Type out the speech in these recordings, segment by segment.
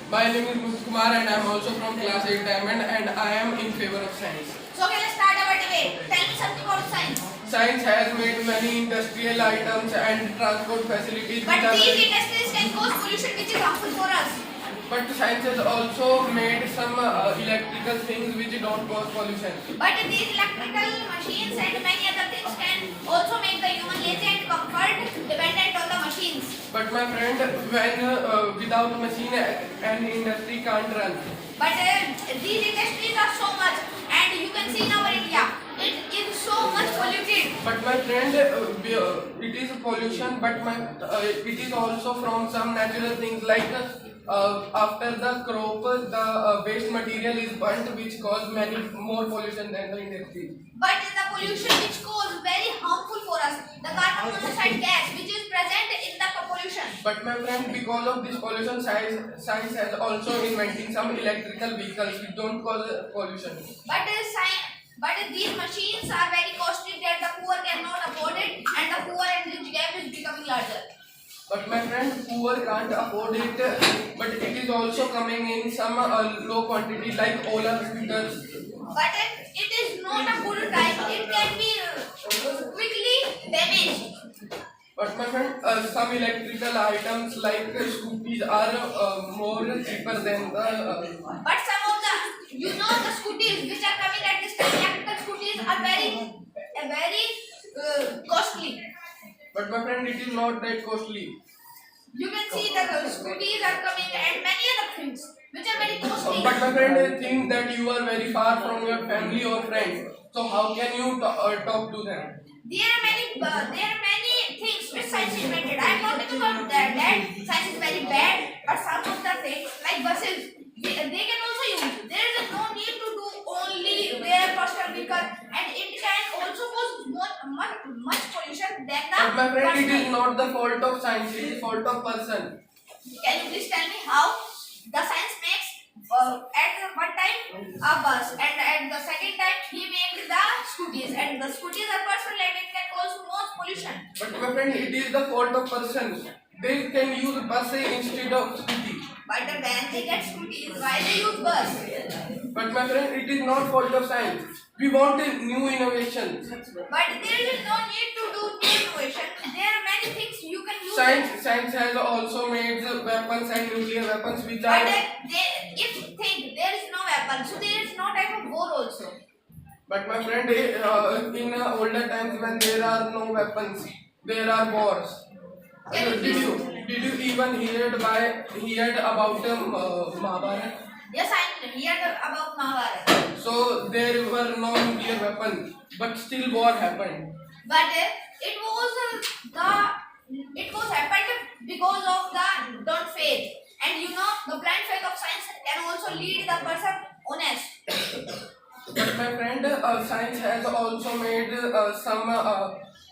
My name is Muthu Kumar and I am also from class 8 Diamond and I am in favor of science. So okay, let's start our debate. Tell me something about science. Science has made many industrial items and transport facilities But which are these very, industries can cause pollution which is harmful for us. but science has also made some electrical things which don't cause pollution. But these electrical machines and many other things can also make the human lazy and comfort dependent on the machines. But my friend, when without machine an industry can't run. But these industries are so much, and you can see in our India, it is so much polluted. But my friend, it is pollution, but it is also from some natural things like after the crop, the waste material is burnt, which cause many more pollution than the industry. But the pollution which cause very harmful for us, the carbon monoxide gas which is present in the pollution. But my friend, because of this pollution, science has also inventing some electrical vehicles which don't cause pollution. But these machines are very costly that the poor cannot afford it, and the poor and rich gap is becoming larger. But my friend, poor can't afford it, but it is also coming in some low quantity like Ola scooters. But it is not a good type. It can be quickly damaged. But my friend, some electrical items like scooties are more cheaper than the. But some of the scooties which are coming at this time, electrical scooties are very costly. But my friend, it is not that costly. You can see that the scooties are coming and many other things which are very costly. But my friend, I think that you are very far from your family or friends. So how can you talk to them? There are many things which science invented. I am not talking about that science is very bad, but some of the things like buses, they can also use. There is no need to do only their personal vehicle, and it can also cause much pollution than the. But my friend, it is personal. not the fault of science, it is fault of person. Can you please tell me how the science makes at one time a bus, and at the second time he makes the scooties, and the scooties are personal and it can cause more pollution. But my friend, it is the fault of person. They can use bus instead of scooty. But when they get scooties, why they use bus? But my friend, it is not fault of science. We want a new innovations. But there is no need to do new innovation. There are many things you can use. Science has also made weapons and nuclear weapons which But are. if think there is no weapon, so there is no type of war also. But my friend, in older times when there are no weapons, there are wars. Did you even heard about Mahabharata? Yes, I heard about Mahabharata. So there were no nuclear weapons, but still war happened. But it was happened because of the don't faith. And you know the blind faith of science can also lead the person honest. But my friend, science has also made some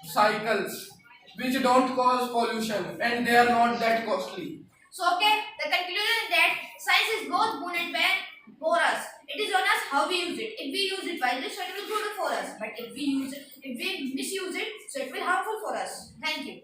cycles which don't cause pollution and they are not that costly. So okay, the conclusion is that science is both good and bad for us. It is on us how we use it. If we use it wisely, so it will be good for us. But if we misuse it, so it will be harmful for us. Thank you.